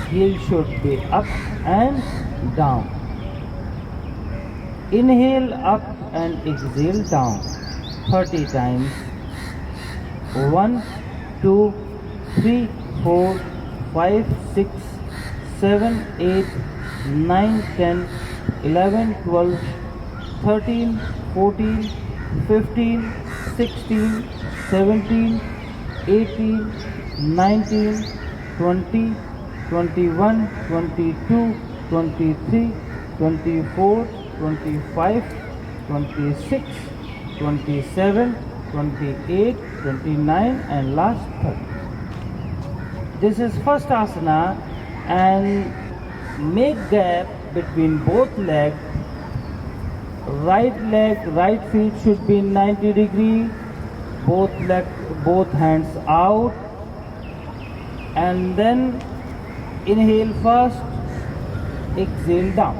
Heel should be up and down. Inhale up and exhale down 30 times. 1, 2, 3, 4, 5, 6, 7, 8, 9, 10, 11, 12, 13, 14, 15, 16, 17, 18, 19, 20, 21, 22, 23, 24, 25, 26, 27, 28, 29 and last 30. This is first asana, and make gap between both legs. Right feet should be 90 degree, both hands out, and then inhale first, exhale down.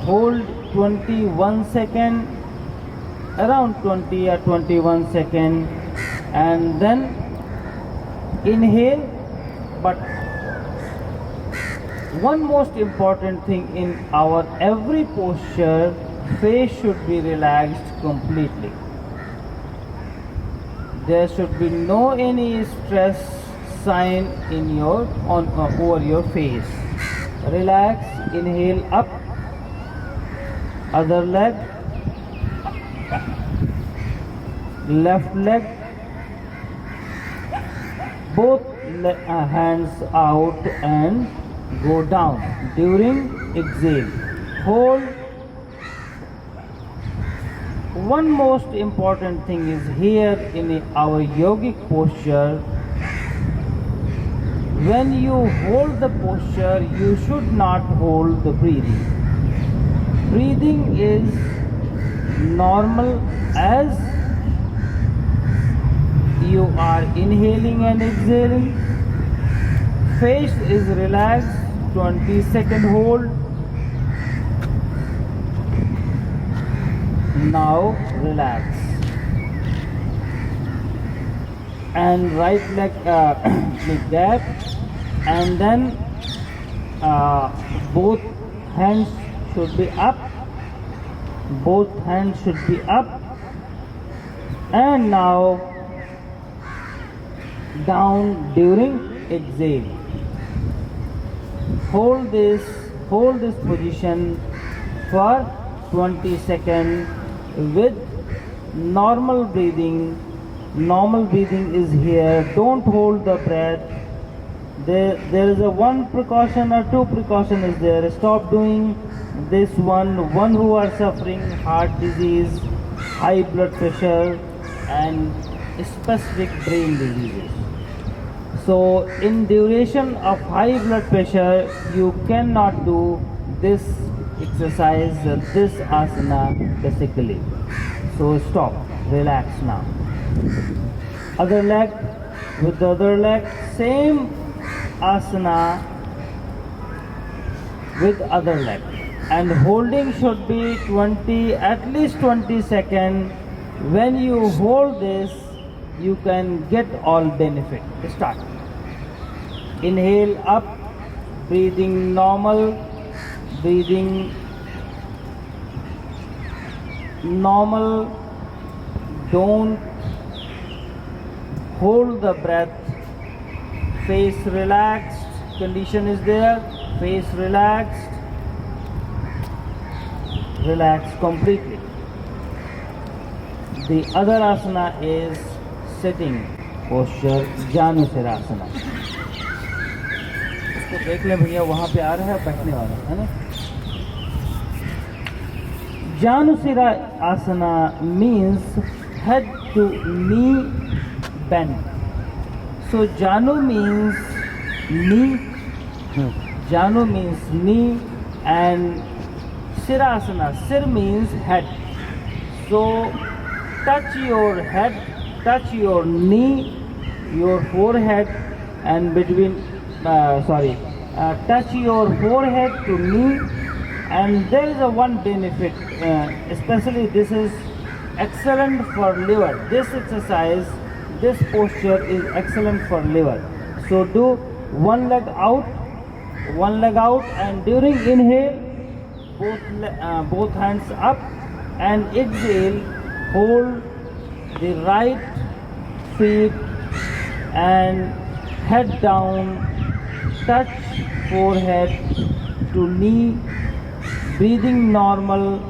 Hold 21 second, around 20 or 21 second, and then inhale. But one most important thing in our every posture, face should be relaxed completely. There should be no any stress sign in your over your face. Relax, inhale up, other leg, left leg, both hands out and go down during exhale. Hold. One most important thing is here in our yogic posture, when you hold the posture, you should not hold the breathing. Breathing is normal as you are inhaling and exhaling. Face is relaxed, 20-second hold. Now relax. And right leg with gap, and then both hands should be up. Both hands should be up. And now down during exhale. Hold this position for 20 seconds with normal breathing. Normal breathing is here. Don't hold the breath. There is a one precaution or two precaution is there. Stop doing this one who are suffering heart disease, high blood pressure and specific brain diseases. So in duration of high blood pressure, you cannot do this exercise, this asana basically. So stop, relax now. Other leg, with the other leg, same asana with other leg. And holding should be at least 20 seconds. When you hold this, you can get all benefit. Start. Inhale up, breathing normal, don't hold the breath. Face relaxed, condition is there, face relaxed, relax completely. The other asana is sitting posture, Janusirasana. इसको देख ले भैया, वहाँ पे आ रहा है बैठने वाला है ना. Janusirasana means head to knee bend. So Janu means knee, and Sirasana, Sir means head. So touch your head, touch your knee, your forehead, and touch your forehead to knee. And there is a one benefit, especially this is excellent for liver. This exercise this posture is excellent for liver. So do one leg out, and during inhale, both hands up, and exhale, hold the right feet and head down, touch forehead to knee, breathing normal.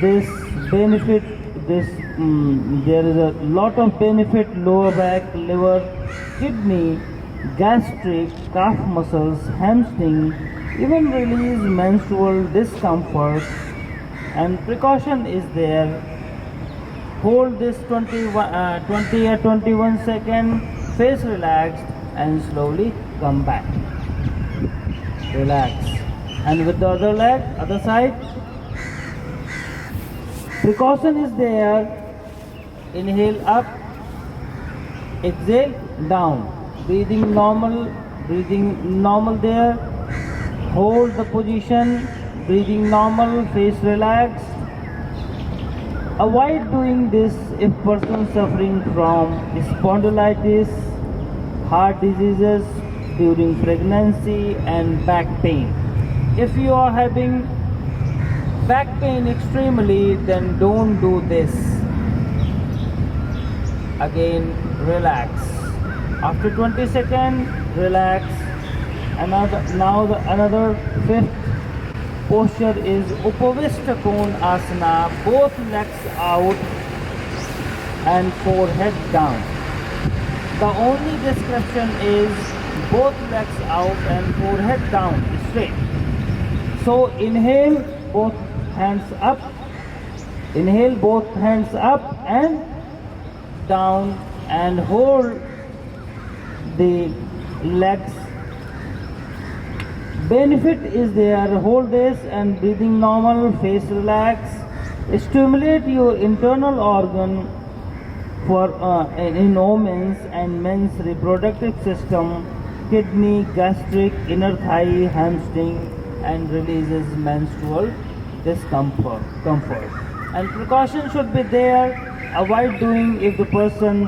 This benefit, there is a lot of benefit: lower back, liver, kidney, gastric, calf muscles, hamstring, even release menstrual discomfort. And precaution is there. Hold this 20 or 21 second, face relaxed, and slowly come back. Relax. And with the other leg, other side, precaution is there. Inhale up, exhale down. Breathing normal there. Hold the position, breathing normal, face relaxed. Avoid doing this if person suffering from spondylitis, heart diseases during pregnancy, and back pain. If you are having back pain extremely, then don't do this. Again, relax. After 20 seconds, relax. Another fifth posture is Upavishta Kona Asana, both legs out and forehead down. The only description is both legs out and forehead down, straight. So inhale, both hands up. Inhale, both hands up and down, and hold the legs. Benefit is there. Hold this and breathing normal, face relax. Stimulate your internal organ for in women's and men's reproductive system, kidney, gastric, inner thigh, hamstring, and releases menstrual discomfort. And precaution should be there. Avoid doing if the person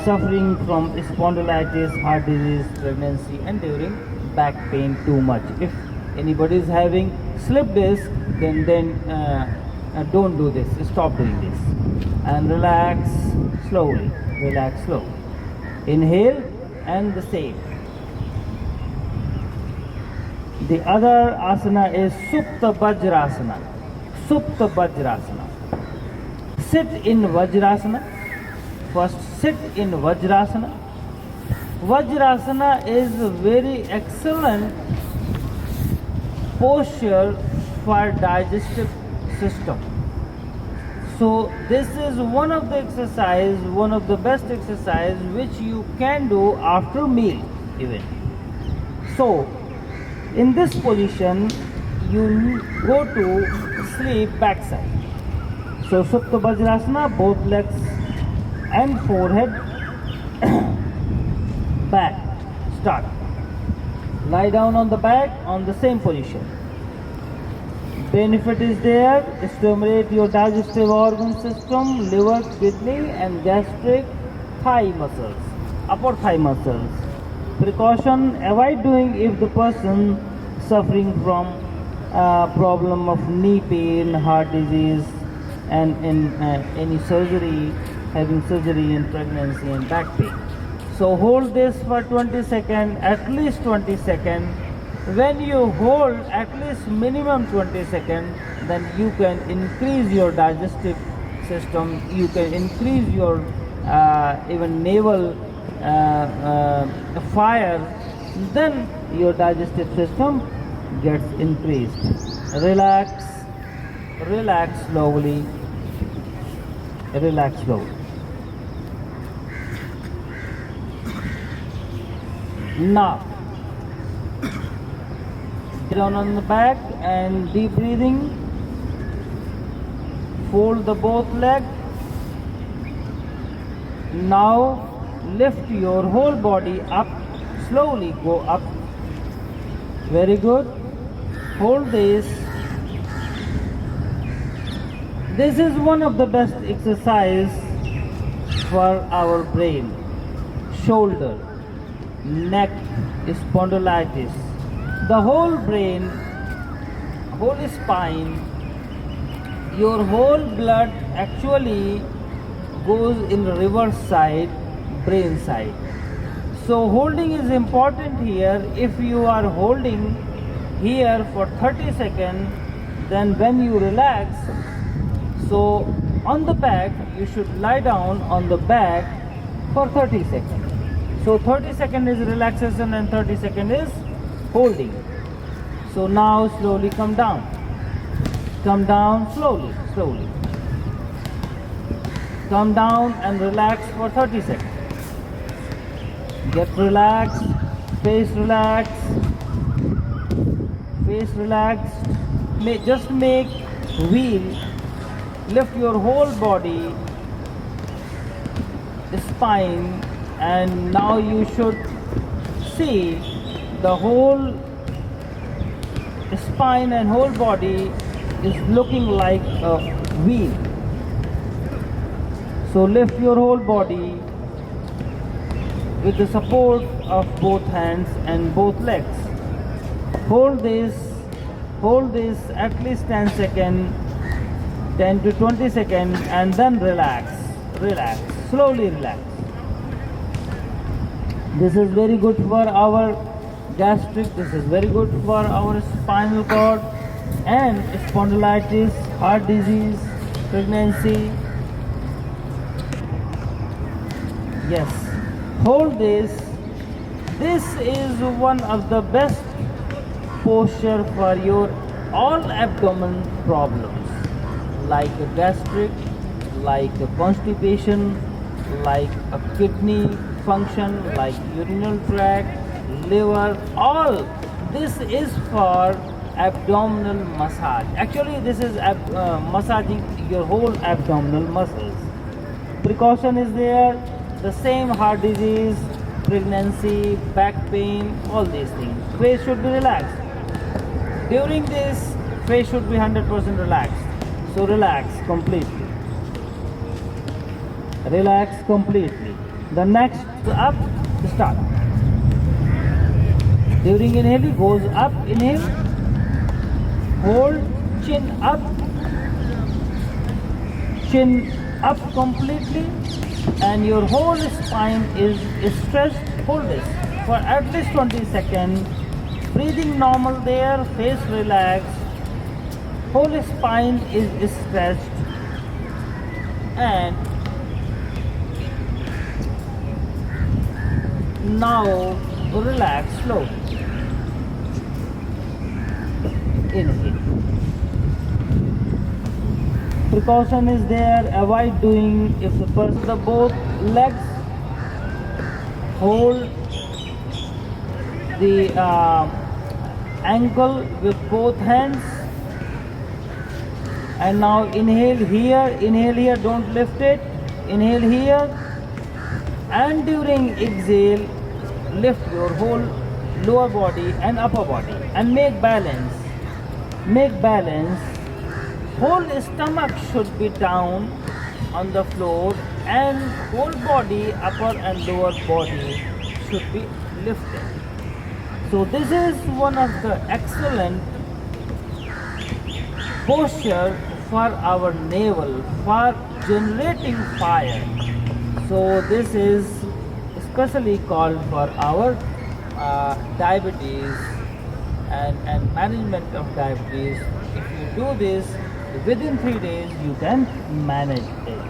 suffering from spondylitis, heart disease, pregnancy, and during back pain too much. If anybody is having slip disc, then don't do this. Stop doing this and relax slowly. Inhale and the same. The other asana is Supta Vajrasana. Sit in Vajrasana. First, sit in Vajrasana. Vajrasana is a very excellent posture for digestive system. So this is one of the best exercise which you can do after meal even. So in this position you go to sleep backside. So Supta Vajrasana, both legs and forehead back. Start. Lie down on the back on the same position. Benefit is there. Stimulate your digestive organ system, liver, kidney, and gastric, thigh muscles, upper thigh muscles. Precaution: avoid doing if the person suffering from problem of knee pain, heart disease, and in any surgery, having surgery in pregnancy and back pain. So hold this for 20 seconds, at least 20 seconds. When you hold at least minimum 20 seconds, then you can increase your digestive system, you can increase your even navel fire, then your digestive system gets increased. Relax slowly. Now, down on the back and deep breathing. Fold the both legs. Now lift your whole body up. Slowly go up. Very good. Hold this. This is one of the best exercise for our brain, shoulder, neck, spondylitis, the whole brain, whole spine, your whole blood actually goes in reverse side, brain side. So holding is important here. If you are holding here for 30 seconds, then when you relax, so on the back, you should lie down on the back for 30 seconds. So 30 seconds is relaxation and 30 seconds is holding. So now slowly come down. Come down slowly, slowly. Come down and relax for 30 seconds. Get relaxed, face relaxed, face relaxed. Just make wheel, lift your whole body, spine, and now you should see the whole spine and whole body is looking like a wheel. So lift your whole body with the support of both hands and both legs. Hold this at least 10 seconds, 10 to 20 seconds, and then relax, slowly relax. This is very good for our gastric, this is very good for our spinal cord and spondylitis, heart disease, pregnancy. Yes, hold this. This is one of the best posture for your all abdomen problems, like a gastric, like a constipation, like a kidney function, like urinary tract, liver, all. This is for abdominal massage. Actually, this is massaging your whole abdominal muscles. Precaution is there, the same heart disease, pregnancy, back pain, all these things. Face should be relaxed. During this, face should be 100% relaxed. So relax completely. Relax completely. The next up, start. During inhale, it goes up, inhale, hold, chin up completely, and your whole spine is stretched. Hold this for at least 20 seconds. Breathing normal there, face relaxed, whole spine is stretched, and now relax slowly. Inhale. Precaution is there, avoid doing if the person the both legs, hold the ankle with both hands, and now inhale here, don't lift it, inhale here, and during exhale lift your whole lower body and upper body and make balance. Whole stomach should be down on the floor and whole body, upper and lower body, should be lifted. So this is one of the excellent posture for our navel, for generating fire. So this is especially called for our diabetes and management of diabetes. If you do this within 3 days, you can manage it,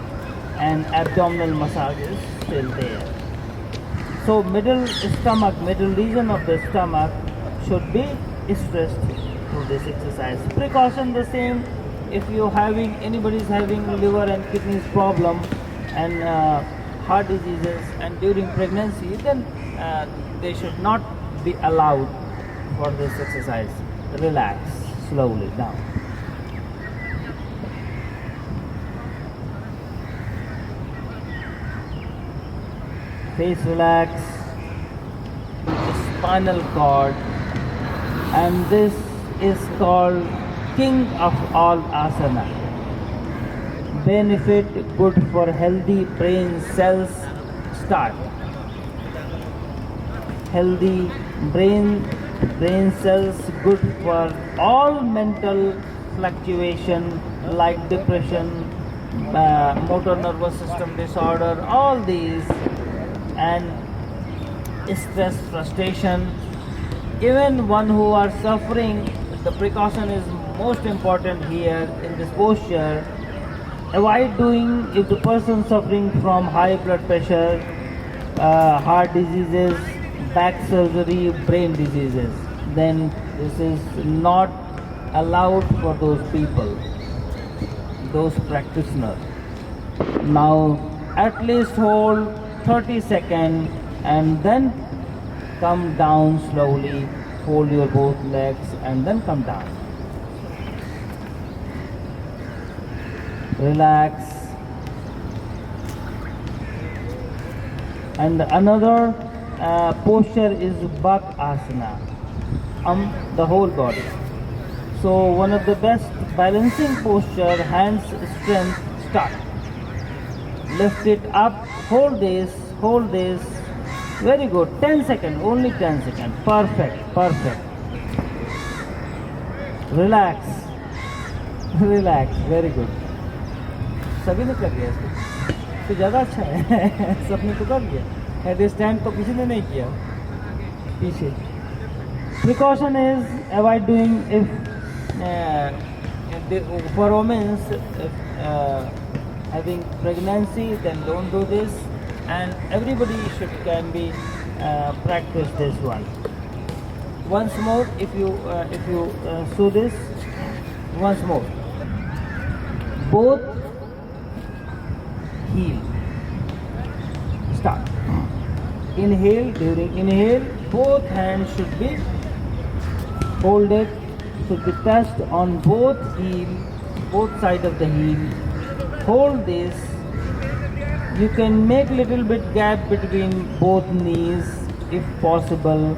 and abdominal massage is still there. So middle region of the stomach should be stressed through this exercise. Precaution the same. If anybody is having liver and kidneys problem and heart diseases and during pregnancy, then they should not be allowed for this exercise. Relax slowly down. Face relax, spinal cord, and this is called king of all asana. benefit good for healthy brain cells. Start. Healthy brain cells good for all mental fluctuation like depression, motor nervous system disorder, all these, and stress, frustration. Even one who are suffering, the precaution is most important here in this posture. Avoid doing, if the person suffering from high blood pressure, heart diseases, back surgery, brain diseases, then this is not allowed for those people, those practitioners. Now at least hold 30 seconds and then come down slowly, fold your both legs and then come down. Relax. And another posture is Bakasana, the whole body. So one of the best balancing posture, hands strength, start. Lift it up, hold this, very good, 10 seconds, only 10 seconds, perfect. Relax, very good. सभी ने कर लिया इसको तो ज़्यादा अच्छा है सबने तो कर लिया एट स्टैंड तो किसी ने नहीं किया पीछे precaution is avoid doing if for women having pregnancy then don't do this and everybody can be practice this one once more if you show this once more both heel. Start. Inhale. During inhale, both hands should be folded, should be touched on both heel, both side of the heel. Hold this. You can make little bit gap between both knees if possible.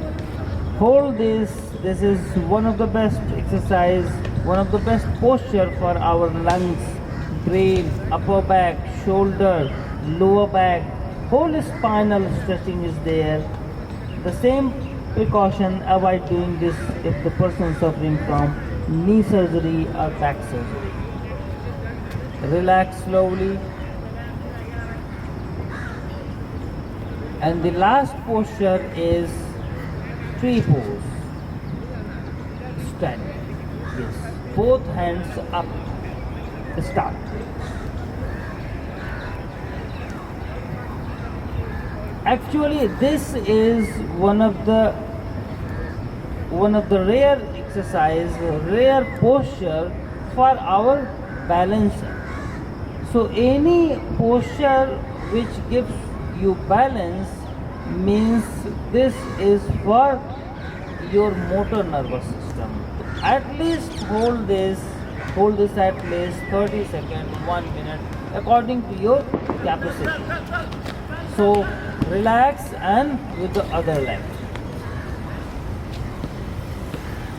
Hold this. This is one of the best exercise, one of the best posture for our lungs, brain, upper back, shoulder, lower back, whole spinal stretching is there. The same precaution, avoid doing this if the person is suffering from knee surgery or back surgery. Relax slowly. And the last posture is tree pose. Stand. Yes. Both hands up. Start. Actually, this is one of the rare exercise, rare posture for our balance. So any posture which gives you balance means this is for your motor nervous system. At least hold this at least 30 seconds, 1 minute according to your capacity. So relax and with the other leg.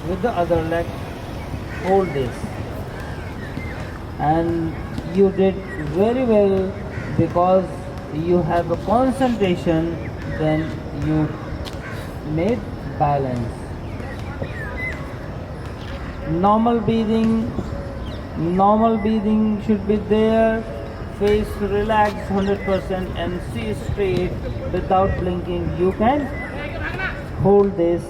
With the other leg, hold this. And you did very well because you have a concentration, then you made balance. Normal breathing should be there. Face relaxed 100% and see straight without blinking. You can hold this,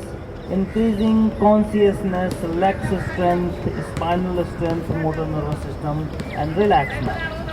increasing consciousness, legs strength, spinal strength, motor nervous system, and relax now.